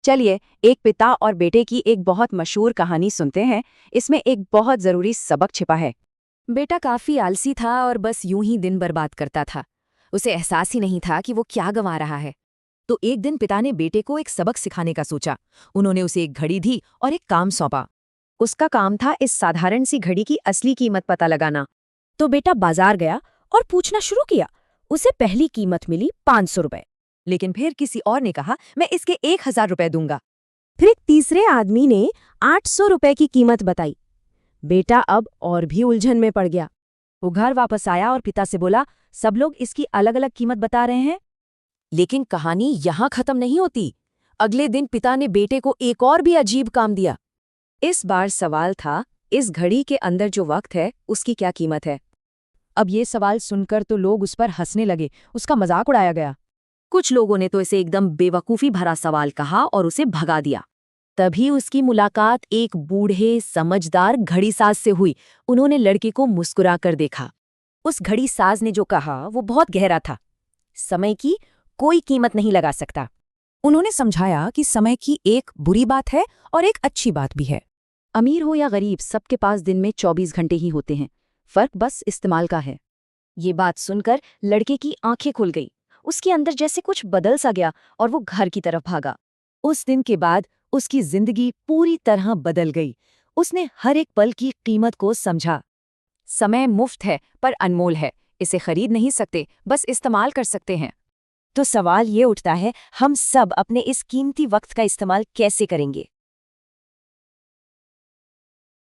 चलिए एक पिता और बेटे की एक बहुत मशहूर कहानी सुनते हैं। इसमें एक बहुत जरूरी सबक छिपा है। बेटा काफी आलसी था और बस यूं ही दिन बर्बाद करता था। उसे एहसास ही नहीं था कि वो क्या गंवा रहा है। तो एक दिन पिता ने बेटे को एक सबक सिखाने का सोचा। उन्होंने उसे एक घड़ी दी और एक काम सौंपा। उसका काम था इस साधारण सी घड़ी की असली कीमत पता लगाना। तो बेटा बाजार गया और पूछना शुरू किया। उसे पहली कीमत मिली 500 रुपए। लेकिन फिर किसी और ने कहा, मैं इसके 1000 रुपए दूंगा। फिर एक तीसरे आदमी ने 800 रुपए की कीमत बताई। बेटा अब और भी उलझन में पड़ गया। वो घर वापस आया और पिता से बोला, सब लोग इसकी अलग अलग कीमत बता रहे हैं। लेकिन कहानी यहाँ खत्म नहीं होती। अगले दिन पिता ने बेटे को एक और भी अजीब काम दिया। इस बार सवाल था, इस घड़ी के अंदर जो वक्त है उसकी क्या कीमत है। अब ये सवाल सुनकर तो लोग उस पर हंसने लगे, उसका मजाक उड़ाया गया। कुछ लोगों ने तो इसे एकदम बेवकूफ़ी भरा सवाल कहा और उसे भगा दिया। तभी उसकी मुलाकात एक बूढ़े समझदार घड़ीसाज से हुई। उन्होंने लड़के को मुस्कुरा कर देखा। उस घड़ीसाज ने जो कहा वो बहुत गहरा था। समय की कोई कीमत नहीं लगा सकता। उन्होंने समझाया कि समय की एक बुरी बात है और एक अच्छी बात भी है। अमीर हो या गरीब, सबके पास दिन में 24 घंटे ही होते हैं। फर्क बस इस्तेमाल का है। ये बात सुनकर लड़के की आंखें खुल गई। उसके अंदर जैसे कुछ बदल सा गया और वो घर की तरफ भागा। उस दिन के बाद उसकी जिंदगी पूरी तरह बदल गई। उसने हर एक पल की कीमत को समझा। समय मुफ्त है पर अनमोल है। इसे खरीद नहीं सकते, बस इस्तेमाल कर सकते हैं। तो सवाल ये उठता है, हम सब अपने इस कीमती वक्त का इस्तेमाल कैसे करेंगे?